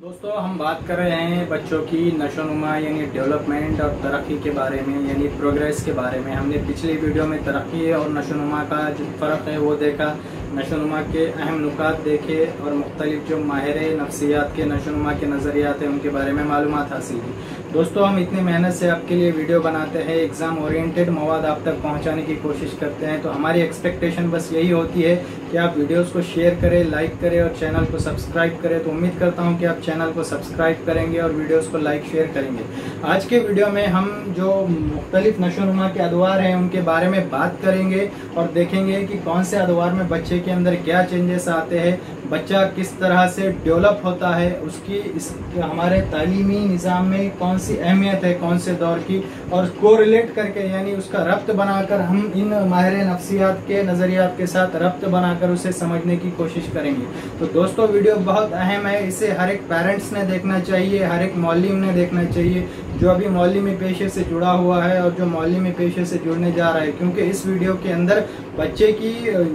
दोस्तों हम बात कर रहे हैं बच्चों की नशोनुमा यानी डेवलपमेंट और तरक्की के बारे में यानी प्रोग्रेस के बारे में। हमने पिछली वीडियो में तरक्की और नशोनुमा का जो फ़र्क है वो देखा, नशोनुमा के अहम नुकात देखे और मुख्तलिफ जो माहिर नफ्सियात के नशोनुमा के नज़रियात हैं उनके बारे में मालूमात हासिल की। दोस्तों हम इतनी मेहनत से आपके लिए वीडियो बनाते हैं, एग्ज़ाम ओरिएंटेड मवाद आप तक पहुंचाने की कोशिश करते हैं, तो हमारी एक्सपेक्टेशन बस यही होती है कि आप वीडियोस को शेयर करें, लाइक करें और चैनल को सब्सक्राइब करें। तो उम्मीद करता हूं कि आप चैनल को सब्सक्राइब करेंगे और वीडियोस को लाइक शेयर करेंगे। आज के वीडियो में हम जो मुख्तलिफ नशोनुमा के अदवार हैं उनके बारे में बात करेंगे और देखेंगे कि कौन से अदवार में बच्चे के अंदर क्या चेंजेस आते हैं, बच्चा किस तरह से डेवलप होता है, उसकी हमारे तालीमी निज़ाम में कौन सी अहमियत है कौन से दौर की, और कोरिलेट करके यानी उसका रब्त बनाकर हम इन माहिर नफ्सियात के नज़रियात के साथ रब्त बनाकर उसे समझने की कोशिश करेंगे। तो दोस्तों वीडियो बहुत अहम है, इसे हर एक पेरेंट्स ने देखना चाहिए, हर एक मौलिम ने देखना चाहिए जो अभी मौलिमी पेशे से जुड़ा हुआ है और जो मौलिमी पेशे से जुड़ने जा रहा है, क्योंकि इस वीडियो के अंदर बच्चे की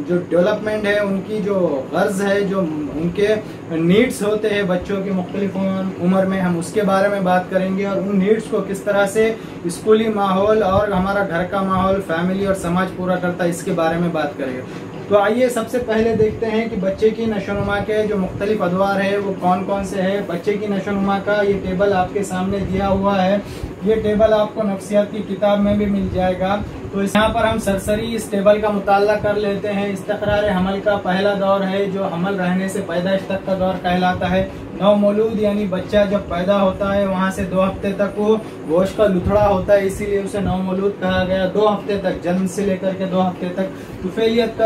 जो डेवलपमेंट है, उनकी जो गर्ज है, जो उनके नीड्स होते हैं बच्चों की मुख्तलिफ उम्र में, हम उसके बारे में बात करेंगे और उन नीड्स को किस तरह से स्कूली माहौल और हमारा घर का माहौल, फैमिली और समाज पूरा करता है, इसके बारे में बात करेंगे। तो आइए सबसे पहले देखते हैं कि बच्चे की नशोनुमा के जो मुख्तलिफ अदवार है वो कौन कौन से हैं। बच्चे की नशोनुमा का ये टेबल आपके सामने दिया हुआ है, ये टेबल आपको नफ्सियात की किताब में भी मिल जाएगा। तो यहाँ पर हम सरसरी इस टेबल का मुताला कर लेते हैं। इस्तक़रार हमल का पहला दौर है जो हमल रहने से पैदाइश तक का दौर कहलाता है। नवमौलूद यानी बच्चा जब पैदा होता है वहाँ से 2 हफ्ते तक वो गोश्त का लुथड़ा होता है, इसीलिए उसे नवमौलूद कहा गया। 2 हफ्ते तक, जन्म से लेकर के 2 हफ्ते तक। तुफेलियत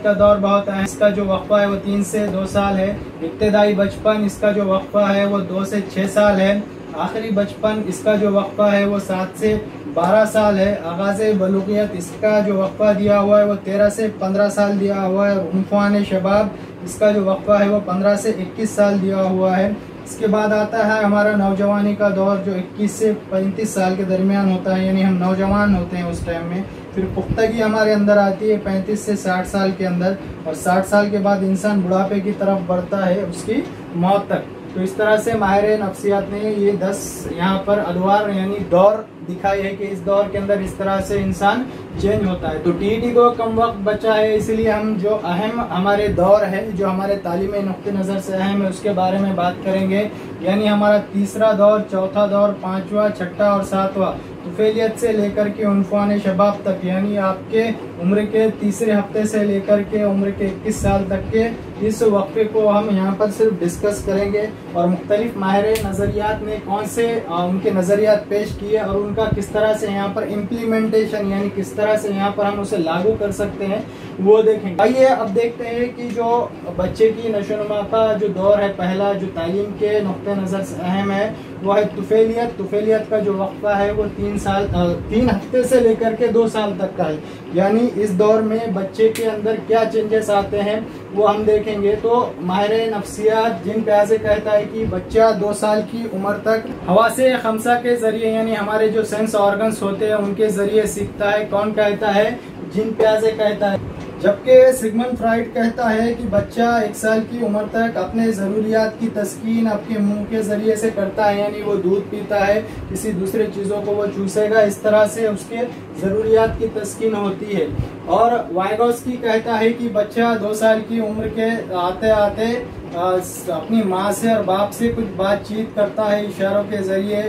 का दौर बहुत है, इसका जो वक्फा है वो 3 से 2 साल है। इब्तदाई बचपन, इसका जो वक्फा है वो 2 से 6 साल है। आखिरी बचपन, इसका जो वक्फा है वो 7 से 12 साल है। आगाज़े बलूगियत, इसका जो वक्फा दिया हुआ है वो 13 से 15 साल दिया हुआ है। उन्फ़ान शबाब, इसका जो वक्फा है वो 15 से 21 साल दिया हुआ है। इसके बाद आता है हमारा नौजवानी का दौर जो 21 से 35 साल के दरमियान होता है, यानी हम नौजवान होते हैं उस टाइम में। फिर पुख्तगी हमारे अंदर आती है 35 से 60 साल के अंदर, और 60 साल के बाद इंसान बुढ़ापे की तरफ बढ़ता है उसकी मौत तक। तो इस तरह से माहिर नफ्सियात ने ये 10 यहाँ पर अदवार यानी दौर दिखाई है कि इस दौर के अंदर इस तरह से इंसान चेंज होता है। तो टीटी को कम वक्त बचा है, इसलिए हम जो अहम हमारे दौर है, जो हमारे तालीमी नुक्ते नज़र से अहम है, उसके बारे में बात करेंगे। यानी हमारा तीसरा दौर, चौथा दौर, 5वां, 6ठा और 7वां, तुफेलियत से लेकर के उन्फ़ान शबाब तक, यानी आपके उम्र के तीसरे हफ्ते से लेकर के उम्र के 21 साल तक के इस वक्फे को हम यहाँ पर सिर्फ डिस्कस करेंगे और मुख्तलिफ माहिर नज़रियात ने कौन से उनके नज़रियात पेश किए और उनका किस तरह से यहाँ पर इम्प्लीमेंटेशन यानी किस तरह से यहाँ पर हम उसे लागू कर सकते हैं वो देखेंगे। आइए अब देखते हैं कि जो बच्चे की नशोनुमा का जो दौर है पहला, जो तालीम के नुक्ते नज़र से अहम है, वो है तुफेलियत। तुफेलियत का जो वक्फा है वो 3 हफ्ते से लेकर के 2 साल तक का है। यानी इस दौर में बच्चे के अंदर क्या चेंजेस आते हैं वो हम देखेंगे। तो माहिर नफ्सियात जिन प्याजे कहता है कि बच्चा 2 साल की उम्र तक हवासे खमसा के जरिए यानी हमारे जो सेंस ऑर्गन्स होते हैं उनके जरिए सीखता है। कौन कहता है? जिन प्याजे कहता है। जबकि सिगमंड फ्राइड कहता है कि बच्चा 1 साल की उम्र तक अपने ज़रूरियात की तस्कीन अपने मुंह के ज़रिए से करता है, यानी वो दूध पीता है, किसी दूसरे चीज़ों को वो चूसेगा, इस तरह से उसके ज़रूरियात की तस्कीन होती है। और वाइगोस्की कहता है कि बच्चा 2 साल की उम्र के आते आते अपनी माँ से और बाप से कुछ बातचीत करता है इशारों के ज़रिए,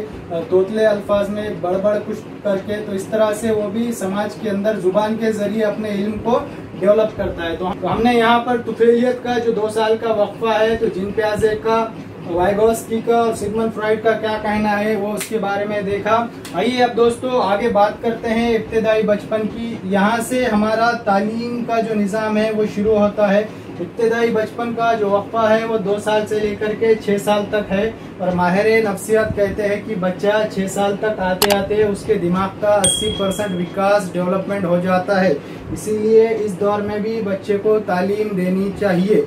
तोतले अल्फाज में बड़बड़ कुछ करके। तो इस तरह से वो भी समाज के अंदर ज़ुबान के ज़रिए अपने इल्म को डेवलप करता है। तो हमने यहाँ पर तुफेलियत का जो 2 साल का वक्फा है, तो जिन प्याजे का, वाइगोस्की का और सिगमंड फ्राइड का क्या कहना है वो उसके बारे में देखा। आइए अब दोस्तों आगे बात करते हैं इब्तदाई बचपन की। यहाँ से हमारा तालीम का जो निज़ाम है वो शुरू होता है। इब्तदाई बचपन का जो वक्फा है वो 2 साल से लेकर के 6 साल तक है, और माहिर नफ्सियात कहते हैं कि बच्चा 6 साल तक आते आते उसके दिमाग का 80% विकास डेवलपमेंट हो जाता है। इसीलिए इस दौर में भी बच्चे को तालीम देनी चाहिए।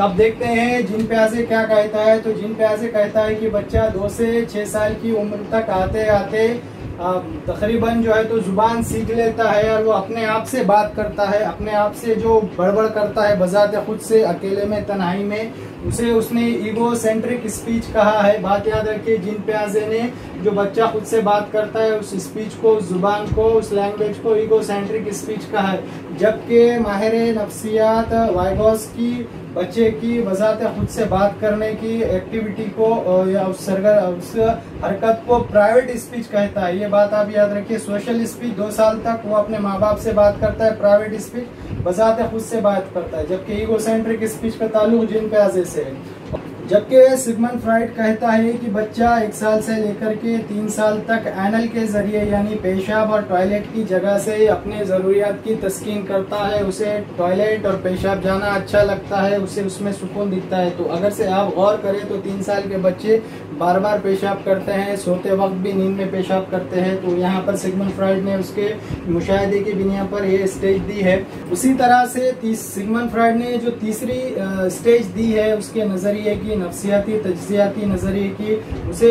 अब देखते हैं जिन प्याजे क्या कहता है। तो जिन प्याजे कहता है कि बच्चा 2 से 6 साल की उम्र तक आते आते तकरीबन जो है तो जुबान सीख लेता है और वो अपने आप से बात करता है, अपने आप से जो बड़बड़ करता है बजाते खुद से अकेले में तन्हाई में, उसे उसने ईगो सेंट्रिक स्पीच कहा है। बात याद रखिए, जीन पियाजे ने जो बच्चा खुद से बात करता है उस स्पीच को, उस जुबान को, उस लैंग्वेज को ईगो सेंट्रिक स्पीच कहा है। जबकि माहिर नफ्सियात वाइगोस्की बच्चे की वजाहत खुद से बात करने की एक्टिविटी को या उस हरकत को प्राइवेट स्पीच कहता है। ये बात आप याद रखिए। सोशल स्पीच 2 साल तक वो अपने माँ बाप से बात करता है, प्राइवेट स्पीच वजाहत खुद से बात करता है। जबकि ईगोसेंट्रिक स्पीच का ताल्लुक जीन पियाजे से है। जबकि सिगमंड फ्राइड कहता है कि बच्चा 1 साल से लेकर के 3 साल तक एनल के जरिए यानी पेशाब और टॉयलेट की जगह से अपने जरूरियात की तस्कीन करता है। उसे टॉयलेट और पेशाब जाना अच्छा लगता है, उसे उसमें सुकून दिखता है। तो अगर से आप गौर करें तो 3 साल के बच्चे बार बार पेशाब करते हैं, सोते वक्त भी नींद में पेशाब करते हैं। तो यहाँ पर सिगमंड फ्राइड ने उसके मुशाहिदे की बिना पर यह स्टेज दी है। उसी तरह से सिगमंड फ्राइड ने जो तीसरी स्टेज दी है उसके नजरिए की, नफ्सियाती तज्जियाती नजरिए की,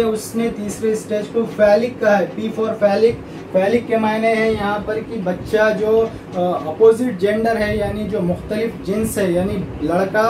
उसने तीसरे स्टेज को फैलिक कहा है। P for phallic. फैलिक के मायने हैं यहाँ पर कि बच्चा जो अपोजिट जेंडर है यानी जो मुख्तलिफ जिन्स है, यानी लड़का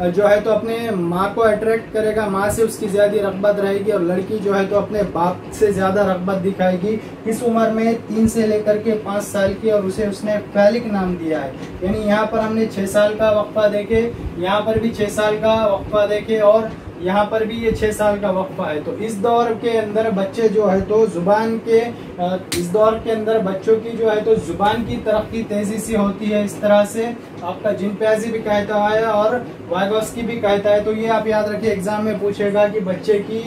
जो है तो अपने माँ को अट्रैक्ट करेगा, माँ से उसकी ज्यादा रग़बत रहेगी, और लड़की जो है तो अपने बाप से ज्यादा रग़बत दिखाएगी। इस उम्र में 3 से लेकर के 5 साल की, और उसने फैलिक नाम दिया है। यानी यहाँ पर हमने 6 साल का वक्फा देखे, यहाँ पर भी 6 साल का वक्फा देखे, और यहाँ पर भी ये 6 साल का वक्फा है। तो इस दौर के अंदर बच्चे जो है तो जुबान के इस दौर के अंदर बच्चों की जो है तो जुबान की तरक्की तेजी से होती है। इस तरह से आपका जीन पियाजे भी कहता है और वाइगोस्की भी कहता है। तो ये आप याद रखिए, एग्जाम में पूछेगा कि बच्चे की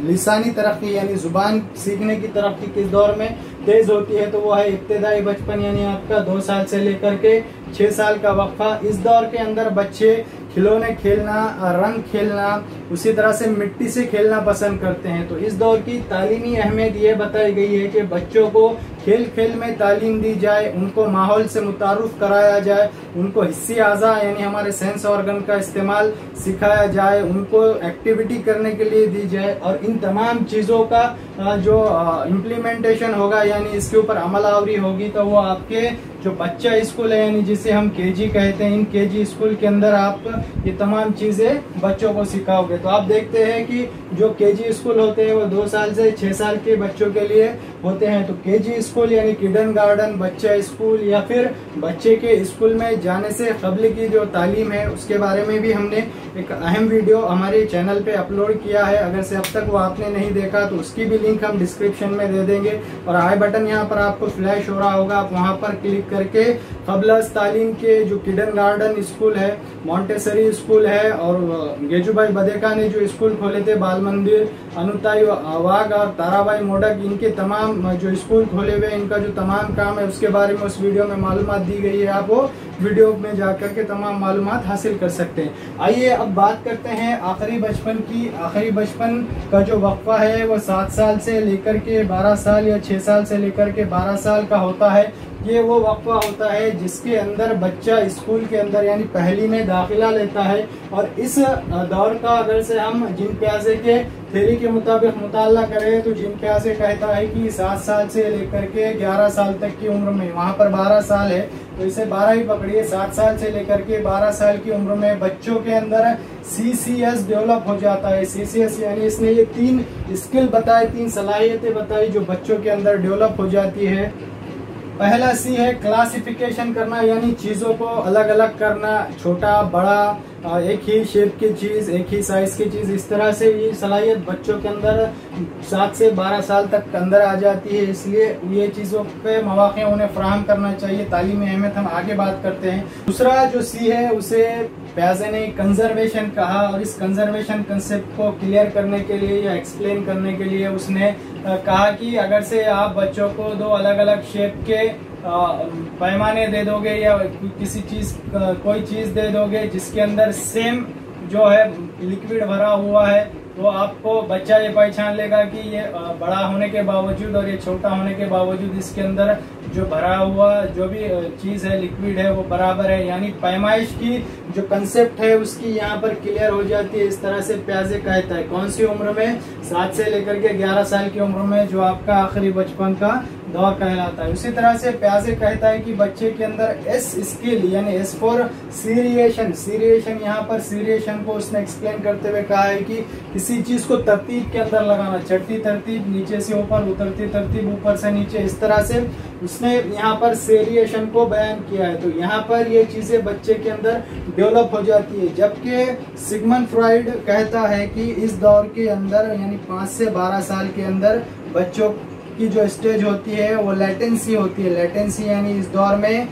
लिसानी तरक्की यानी जुबान सीखने की तरक्की किस दौर में तेज होती है, तो वो है इब्तिदाई बचपन यानी आपका 2 साल से लेकर के 6 साल का वक्फा। इस दौर के अंदर बच्चे खिलौने खेलना, रंग खेलना, उसी तरह से मिट्टी से खेलना पसंद करते हैं। तो इस दौर की तालीमी अहमियत ये बताई गई है कि बच्चों को खेल खेल में तालीम दी जाए, उनको माहौल से मुतारुफ कराया जाए, उनको हिस्सी आज़ा यानी हमारे सेंस ऑर्गन का इस्तेमाल सिखाया जाए, उनको एक्टिविटी करने के लिए दी जाए, और इन तमाम चीज़ों का जो इम्प्लीमेंटेशन होगा यानी इसके ऊपर अमल आवरी होगी, तो वो आपके जो बच्चा स्कूल है यानी जिसे हम केजी कहते हैं, इन केजी स्कूल के अंदर आप ये तमाम चीजें बच्चों को सिखाओगे। तो आप देखते हैं कि जो केजी स्कूल होते हैं वो 2 साल से 6 साल के बच्चों के लिए होते हैं। तो केजी स्कूल यानी किंडरगार्टन बच्चा स्कूल, या फिर बच्चे के स्कूल में जाने से कबल की जो तालीम है उसके बारे में भी हमने एक अहम वीडियो हमारे चैनल पे अपलोड किया है। अगर से अब तक वो आपने नहीं देखा तो उसकी भी लिंक हम डिस्क्रिप्शन में दे देंगे, और आई बटन यहाँ पर आपको फ्लैश हो रहा होगा, आप वहाँ पर क्लिक करके कबलस तालीम के जो किंडरगार्टन स्कूल है, मॉन्टेसरी स्कूल है, और गेजूभाई बदेका ने जो स्कूल खोले थे, बाल मंदिर, अनुताई वाघ और ताराबाई मोडक, इनके तमाम जो स्कूल खोले हुए इनका जो तमाम काम है उसके बारे में उस वीडियो में मालूमात दी गई है। आप वो वीडियो में जाकर के तमाम मालूमात हासिल कर सकते हैं। आइए अब बात करते हैं आखिरी बचपन की। आखिरी बचपन का जो वक्फा है वो 7 साल से लेकर के 12 साल या 6 साल से लेकर के 12 साल का होता है। ये वो वक्फा होता है जिसके अंदर बच्चा स्कूल के अंदर यानी पहली में दाखिला लेता है। और इस दौर का अगर से हम जीन पियाजे के थ्योरी के मुताबिक मुताला करें तो जीन पियाजे कहता है कि 7 साल से लेकर के 11 साल तक की उम्र में, वहाँ पर 12 साल है तो इसे 12 ही पकड़िए, 7 साल से लेकर के 12 साल की उम्र में बच्चों के अंदर CCS डेवलप हो जाता है। CCS यानी इसने ये 3 स्किल बताए, 3 सलाहियतें बताई जो बच्चों के अंदर डेवलप हो जाती है। पहला C है क्लासिफिकेशन करना, यानी चीजों को अलग अलग करना, छोटा बड़ा, एक ही शेप की चीज, एक ही साइज की चीज, इस तरह से ये सलाहियत बच्चों के अंदर 7 से 12 साल तक अंदर आ जाती है। इसलिए ये चीजों पे मौके उन्हें फराहम करना चाहिए। तालीमी अहमियत हम आगे बात करते हैं। दूसरा जो C है उसे पियाजे ने कंजर्वेशन कहा, और इस कंजर्वेशन कंसेप्ट को क्लियर करने के लिए या एक्सप्लेन करने के लिए उसने कहा कि अगर से आप बच्चों को 2 अलग अलग शेप के पैमाने दे दोगे या किसी चीज कोई चीज दे दोगे जिसके अंदर सेम जो है लिक्विड भरा हुआ है, तो आपको बच्चा ये पहचान लेगा कि ये बड़ा होने के बावजूद और ये छोटा होने के बावजूद इसके अंदर जो भरा हुआ जो भी चीज है, लिक्विड है, वो बराबर है। यानी पैमाइश की जो कंसेप्ट है उसकी यहाँ पर क्लियर हो जाती है। इस तरह से पियाजे कहता है। कौन सी उम्र में? 7 से लेकर के 11 साल की उम्र में, जो आपका आखिरी बचपन का दौर कहलाता है। उसी तरह से प्याजे कहता है कि बच्चे के अंदर एस स्किल यानी एस फॉर सीरिएशन, सीरिएशन यहाँ पर सीरिएशन को उसने एक्सप्लेन करते हुए कहा है कि किसी चीज को तरतीब के अंदर लगाना, चढ़ती तरतीब नीचे से ऊपर, उतरती तरतीब ऊपर से नीचे, इस तरह से उसने यहाँ पर सीरिएशन को बयान किया है। तो यहाँ पर ये चीजें बच्चे के अंदर डेवलप हो जाती है। जबकि सिगमंड फ्रॉइड कहता है कि इस दौर के अंदर यानी 5 से 12 साल के अंदर बच्चों की जो स्टेज होती है वो लेटेंसी होती है। लेटेंसी यानी इस दौर में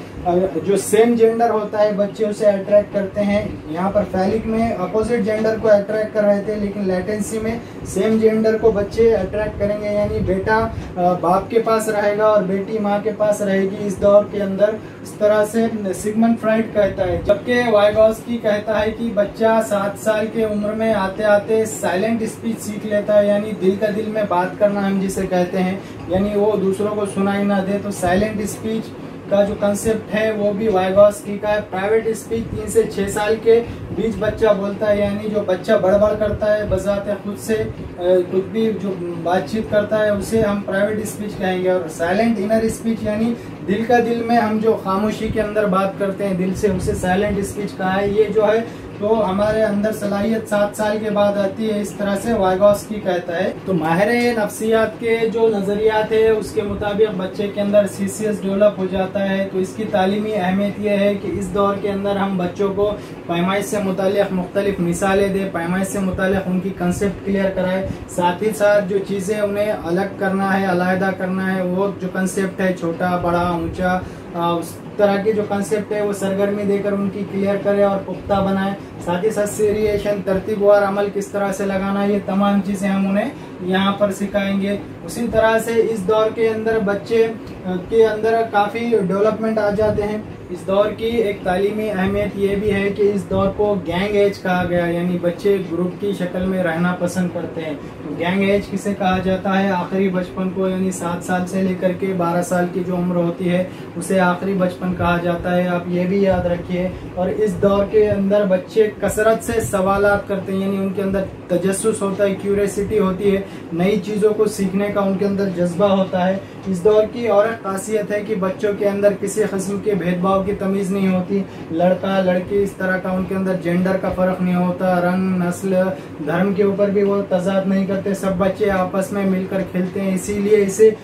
जो सेम जेंडर होता है बच्चे उसे अट्रैक्ट करते हैं। यहाँ पर फैलिक में अपोजिट जेंडर को अट्रैक्ट कर रहे थे, लेकिन लेटेंसी में सेम जेंडर को बच्चे अट्रैक्ट करेंगे, यानी बेटा बाप के पास रहेगा और बेटी माँ के पास रहेगी इस दौर के अंदर। इस तरह से सिगमंड फ्रॉइड कहता है। जबकि वाइगोत्स्की कहता है कि बच्चा 7 साल के उम्र में आते आते साइलेंट स्पीच सीख लेता है, यानी दिल का दिल में बात करना हम जिसे कहते हैं, यानी वो दूसरों को सुनाई ना दे। तो साइलेंट स्पीच का जो कंसेप्ट है वो भी वाइगोत्स्की का है। प्राइवेट स्पीच 3 से 6 साल के बीच बच्चा बोलता है, यानी जो बच्चा बड़बड़ करता है बजाते खुद से कुछ भी जो बातचीत करता है उसे हम प्राइवेट स्पीच कहेंगे। और साइलेंट इनर स्पीच यानी दिल का दिल में हम जो खामोशी के अंदर बात करते हैं दिल से, उसे साइलेंट स्पीच कहा है। ये जो है तो हमारे अंदर सलाहियत 7 साल के बाद आती है, इस तरह से वाइगोत्स्की कहता है। तो माहिर नफ्सियात के जो नजरियात है उसके मुताबिक बच्चे के अंदर सीसीएस डेवलप हो जाता है। तो इसकी तालीमी अहमियत यह है कि इस दौर के अंदर हम बच्चों को पैमाइश से मुतालिक मुख्तलिफ मिसालें दें, पैमाइश से मुतालिक उनकी कंसेप्ट क्लियर कराए, साथ ही साथ जो चीजें उन्हें अलग करना है, अलहदा करना है, वो जो कंसेप्ट है छोटा बड़ा ऊंचा उस तरह के जो कंसेप्ट है वो सरगर्मी देकर उनकी क्लियर करे और पुख्ता बनाए। साथ ही साथ सीरिएशन, तरतीबवार अमल किस तरह से लगाना, ये तमाम चीजें हम उन्हें यहाँ पर सिखाएंगे। उसी तरह से इस दौर के अंदर बच्चे के अंदर काफी डेवलपमेंट आ जाते हैं। इस दौर की एक तालीमी अहमियत ये भी है कि इस दौर को गैंग एज कहा गया, यानी बच्चे ग्रुप की शक्ल में रहना पसंद करते हैं। तो गैंग एज किसे कहा जाता है? आखिरी बचपन को, यानी 7 साल से लेकर के 12 साल की जो उम्र होती है उसे आखिरी बचपन कहा जाता है। आप ये भी याद रखिए। और इस दौर के अंदर बच्चे कसरत से सवालात करते हैं, यानी उनके अंदर तजस्सुस होता है, क्यूरियोसिटी होती है, नई चीजों को सीखने का उनके अंदर जज्बा होता है। इस दौर की और एक खासियत है कि बच्चों के अंदर किसी किस्म के भेदभाव की तमीज नहीं होती। लड़का लड़की इस तरह का उनके अंदर जेंडर का फर्क नहीं होता, रंग नस्ल धर्म के ऊपर भी वो तजाद नहीं करते, सब बच्चे आपस में मिलकर खेलते हैं। इसीलिए इसे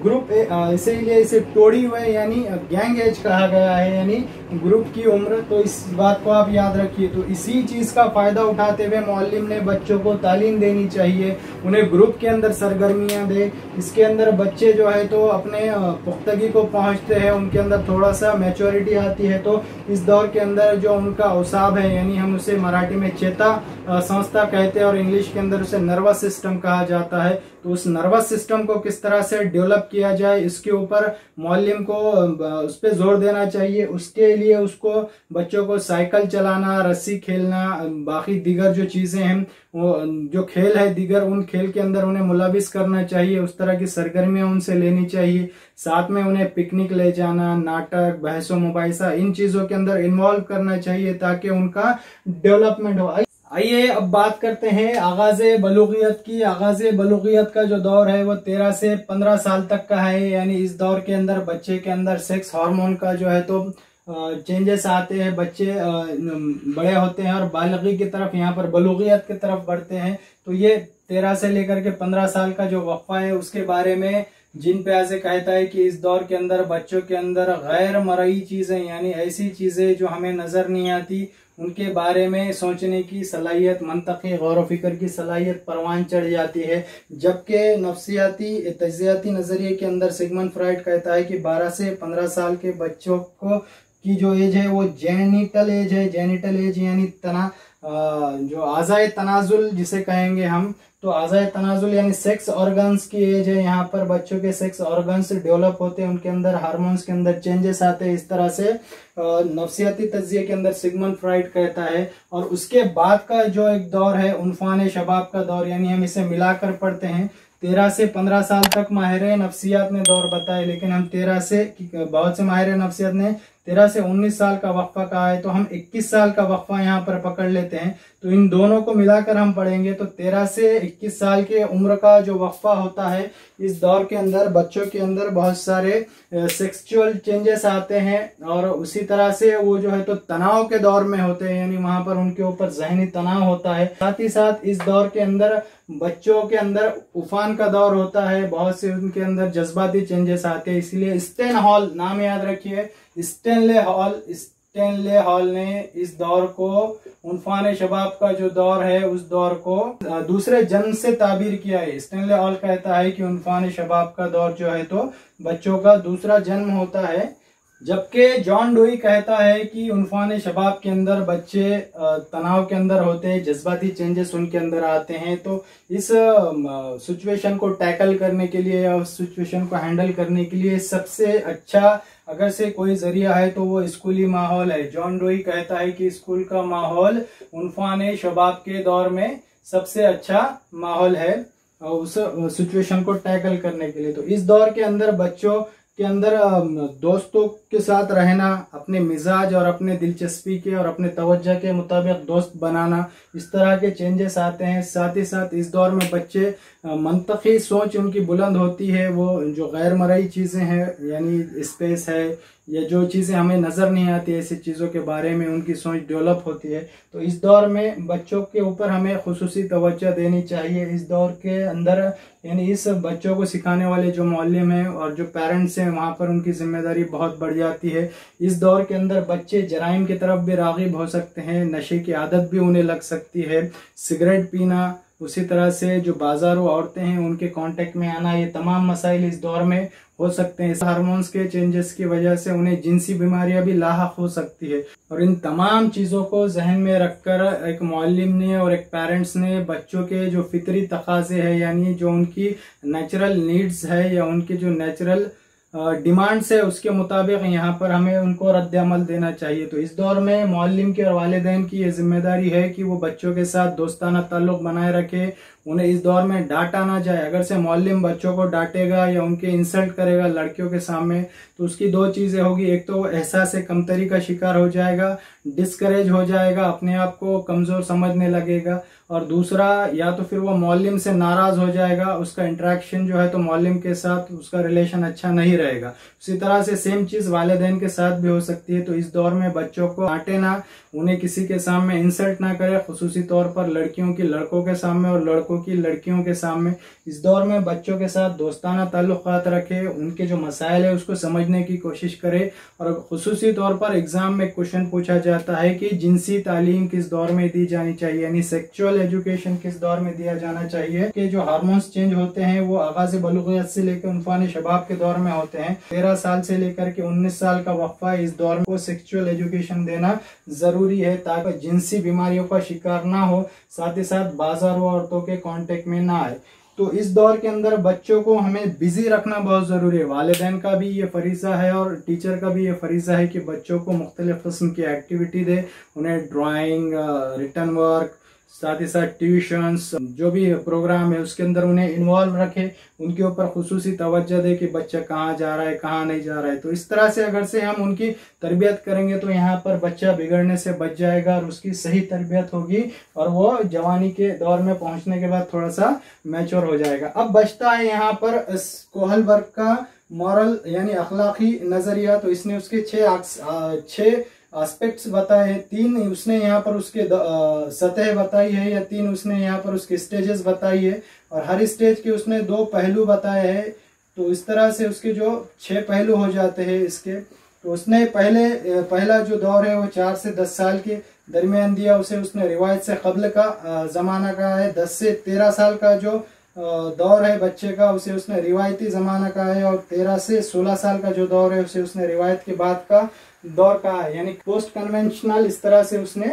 ग्रुप इसीलिए इसे टोड़ी हुए यानी गैंग एज कहा गया है, यानी ग्रुप की उम्र। तो इस बात को आप याद रखिए। तो इसी चीज का फायदा उठाते हुए मौलिम ने बच्चों को तालीम देनी चाहिए, उन्हें ग्रुप के अंदर सरगर्मियां दे। इसके अंदर बच्चे जो है तो अपने पुख्तगी को पहुंचते हैं, उनके अंदर थोड़ा सा मैच्योरिटी आती है। तो इस दौर के अंदर जो उनका उसाब है, यानी हम उसे मराठी में चेता संस्था कहते हैं और इंग्लिश के अंदर उसे नर्वस सिस्टम कहा जाता है। तो उस नर्वस सिस्टम को किस तरह से डेवलप किया जाए इसके ऊपर मौलिम को उस पर जोर देना चाहिए। उसके लिए उसको बच्चों को साइकिल चलाना, रस्सी खेलना, बाकी दीगर जो चीजें हैं वो जो खेल है दीगर, उन खेल के अंदर उन्हें मुलविस करना चाहिए। उस तरह की सरगर्मियां उनसे लेनी चाहिए। साथ में उन्हें पिकनिक ले जाना, नाटक, बहसो मुबाहिसा, इन चीजों के अंदर इन्वॉल्व करना चाहिए ताकि उनका डेवलपमेंट हो। आइए अब बात करते हैं आगाज बलूगियत की। आगाज बलूगियत का जो दौर है वो 13 से 15 साल तक का है, यानी इस दौर के अंदर बच्चे के अंदर सेक्स हार्मोन का जो है तो चेंजेस आते हैं, बच्चे बड़े होते हैं और बालगी की तरफ, यहाँ पर बलूगियत की तरफ बढ़ते हैं। तो ये 13 से लेकर के 15 साल का जो वक्फा है उसके बारे में जिन प्याजे कहता है कि इस दौर के अंदर बच्चों के अंदर गैर मरई चीजें, यानी ऐसी चीजें जो हमें नजर नहीं आती, उनके बारे में सोचने की सलाहियत, मंतकी गौर व फिक्र की सलाहियत परवान चढ़ जाती है। जबकि नफ्सियाती तजियाती नजरिए के अंदर सिगमंड फ्रॉइड कहता है कि 12 से 15 साल के बच्चों को की जो एज है वो जेनिटल एज है। जेनिटल एज यानी जो आज़ाए तनाजुल जिसे कहेंगे हम, तो आज़ाए तनाजुल यानी सेक्स ऑर्गन्स की एज है। यहाँ पर बच्चों के सेक्स ऑर्गन्स डेवलप होते हैं, उनके अंदर हार्मोन्स के अंदर चेंजेस आते हैं। इस तरह से नफ्सियाती तज्जिये के अंदर सिगमंड फ्रॉइड कहता है। और उसके बाद का जो एक दौर है उन्फान शबाब का दौर, यानी हम इसे मिलाकर पढ़ते हैं 13 से 15 साल तक माहिर नफ्सियात ने दौर बताए, लेकिन हम 13 से बहुत से माहिर नफ्सियात ने 13 से 19 साल का वक्फा कहा है, तो हम 21 साल का वक्फा यहाँ पर पकड़ लेते हैं। तो इन दोनों को मिलाकर हम पढ़ेंगे तो 13 से 21 साल के उम्र का जो वक्फा होता है, इस दौर के अंदर बच्चों के अंदर बहुत सारे सेक्सुअल चेंजेस आते हैं, और उसी तरह से वो जो है तो तनाव के दौर में होते हैं, यानी वहां पर उनके ऊपर जहनी तनाव होता है। साथ ही साथ इस दौर के अंदर बच्चों के अंदर उफान का दौर होता है, बहुत से उनके अंदर जज्बाती चेंजेस आते हैं। इसलिए स्टेन हॉल, नाम याद रखिए, स्टेनले हॉल ने इस दौर को, उनफान शबाब का जो दौर है उस दौर को दूसरे जन्म से ताबीर किया है। स्टेनले हॉल कहता है कि उनफान शबाब का दौर जो है तो बच्चों का दूसरा जन्म होता है, जबकि जॉन डुई कहता है कि उनफान शबाब के अंदर बच्चे तनाव के अंदर होते हैं, जज्बाती चेंजेस उनके अंदर आते हैं। तो इस सिचुएशन को टैकल करने के लिए या उस सिचुएशन को हैंडल करने के लिए सबसे अच्छा अगर से कोई जरिया है तो वो स्कूली माहौल है। जॉन डुई कहता है कि स्कूल का माहौल उनफान शबाब के दौर में सबसे अच्छा माहौल है उस सिचुएशन को टैकल करने के लिए। तो इस दौर के अंदर बच्चों के अंदर दोस्तों के साथ रहना, अपने मिजाज और अपने दिलचस्पी के और अपने तवज्जो के मुताबिक दोस्त बनाना, इस तरह के चेंजेस आते हैं। साथ ही साथ इस दौर में बच्चे मंतकी सोच उनकी बुलंद होती है, वो जो गैर मरई चीज़ें हैं यानी स्पेस है या जो चीज़ें हमें नज़र नहीं आती, ऐसी चीज़ों के बारे में उनकी सोच डेवलप होती है। तो इस दौर में बच्चों के ऊपर हमें खुसूसी तवज्जो देनी चाहिए। इस दौर के अंदर यानी इस बच्चों को सिखाने वाले जो मौलिम हैं और जो पेरेंट्स हैं, वहाँ पर उनकी जिम्मेदारी बहुत बढ़ जाती है। इस दौर के अंदर बच्चे जराइम की तरफ भी राग़िब हो सकते हैं, नशे की आदत भी उन्हें लग सकती है, सिगरेट पीना, उसी तरह से जो बाजारू औरतें हैं उनके कांटेक्ट में आना, ये तमाम मसाइल इस दौर में हो सकते हैं। हार्मोन्स के चेंजेस की वजह से उन्हें जिनसी बीमारियां भी लाहक हो सकती है। और इन तमाम चीज़ों को जहन में रखकर एक मौलिम ने और एक पेरेंट्स ने बच्चों के जो फितरी तकाजे है यानी जो उनकी नेचुरल नीड्स है या उनके जो नेचुरल डिमांड्स है उसके मुताबिक यहाँ पर हमें उनको रद्द अमल देना चाहिए। तो इस दौर में मौलिम के और वालिदैन की ये जिम्मेदारी है कि वो बच्चों के साथ दोस्ताना ताल्लुक बनाए रखे, उन्हें इस दौर में डांटा ना जाए। अगर से मौलिम बच्चों को डांटेगा या उनके इंसल्ट करेगा लड़कियों के सामने, तो उसकी दो चीज़ें होगी, एक तो वो एहसास कमतरी का शिकार हो जाएगा, डिस्करेज हो जाएगा, अपने आप को कमज़ोर समझने लगेगा, और दूसरा या तो फिर वो मौलिम से नाराज़ हो जाएगा, उसका इंटरेक्शन जो है तो मौलिम के साथ उसका रिलेशन अच्छा नहीं रहेगा। उसी तरह से सेम चीज़ वालिदैन के साथ भी हो सकती है। तो इस दौर में बच्चों को डांटे ना, उन्हें किसी के सामने इंसल्ट ना करे, खुसूसी तौर पर लड़कियों की लड़कों के सामने और लड़कों की लड़कियों के सामने। इस दौर में बच्चों के साथ दोस्ताना ताल्लुकात रखे, उनके जो मसाइल है उसको समझने की कोशिश करे। और खुसूसी तौर पर एग्जाम में क्वेश्चन पूछा जाता है कि जिनसी तालीम किस दौर में दी जानी चाहिए, यानी सेक्सुअल एजुकेशन किस दौर में दिया जाना चाहिए। कि जो हार्मोन्स चेंज होते हैं वो आगाज बलूगियत से लेकर उनफान शबाब के दौर में होते हैं। 13 साल से लेकर के 19 साल का वक्फा, इस दौर को सेक्सुअल एजुकेशन देना जरूरी है ताकि जिनसी बीमारियों का शिकार ना हो, साथ ही साथ बाजारों औरतों के कांटेक्ट में ना आए। तो इस दौर के अंदर बच्चों को हमें बिजी रखना बहुत ज़रूरी है। वालिदैन का भी ये फरीज़ा है और टीचर का भी ये फरीज़ा है कि बच्चों को मुख्तलिफ़ किस्म की एक्टिविटी दे, उन्हें ड्राइंग, रिटन वर्क, साथ ही साथ ट्यूशन्स, जो भी प्रोग्राम है उसके अंदर उन्हें इन्वॉल्व रखे, उनके ऊपर खुसूसी तवज्जो दे कि बच्चा कहाँ जा रहा है, कहाँ नहीं जा रहा है। तो इस तरह से अगर से हम उनकी तरबियत करेंगे तो यहाँ पर बच्चा बिगड़ने से बच जाएगा और उसकी सही तरबियत होगी और वो जवानी के दौर में पहुँचने के बाद थोड़ा सा मैच्योर हो जाएगा। अब बचता है यहाँ पर कोहलबर्ग का मॉरल यानी अखलाकी नज़रिया। तो इसने उसके छः एस्पेक्ट्स बताए हैं, 3 उसने यहाँ पर उसके सतह बताई है या 3 उसने यहाँ पर उसके स्टेजेस बताई है और हर स्टेज के उसने 2 पहलू बताए हैं। तो इस तरह से उसके जो 6 पहलू हो जाते हैं इसके। तो उसने पहला जो दौर है वो 4 से 10 साल के दरमियान दिया, उसे उसने रिवायत से कब्ल का ज़माना कहा है। 10 से 13 साल का जो दौर है बच्चे का उसे उसने रिवायती ज़माना कहा है और 13 से 16 साल का जो दौर है उसे उसने रिवायत के बाद का दौर कहा है, यानी पोस्ट कन्वेंशनल। इस तरह से उसने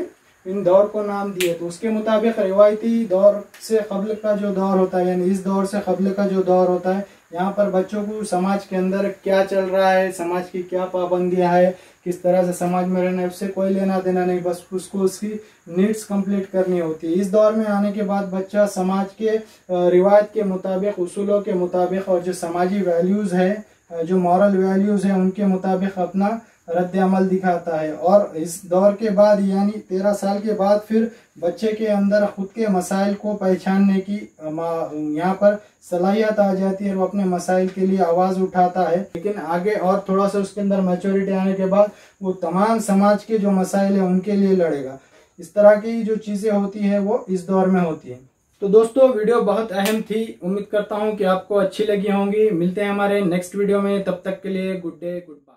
इन दौर को नाम दिए। तो उसके मुताबिक रिवायती दौर से कब्ल का जो दौर होता है यानी इस दौर से कब्ल का जो दौर होता है यहाँ पर बच्चों को समाज के अंदर क्या चल रहा है, समाज की क्या पाबंदियां है, किस तरह से समाज में रहना है, उससे कोई लेना देना नहीं, बस उसको उसकी नीड्स कंप्लीट करनी होती है। इस दौर में आने के बाद बच्चा समाज के रिवायत के मुताबिक, उसूलों के मुताबिक और जो समाजी वैल्यूज़ है, जो मॉरल वैल्यूज़ है, उनके मुताबिक अपना रद्द अमल दिखाता है। और इस दौर के बाद यानी 13 साल के बाद फिर बच्चे के अंदर खुद के मसाइल को पहचानने की यहाँ पर सलाहियत आ जाती है, वो अपने मसाइल के लिए आवाज़ उठाता है। लेकिन आगे और थोड़ा सा उसके अंदर मैच्योरिटी आने के बाद वो तमाम समाज के जो मसाइल है उनके लिए लड़ेगा। इस तरह की जो चीज़ें होती है वो इस दौर में होती है। तो दोस्तों वीडियो बहुत अहम थी, उम्मीद करता हूँ कि आपको अच्छी लगी होंगी। मिलते हैं हमारे नेक्स्ट वीडियो में, तब तक के लिए गुड डे, गुड बाय।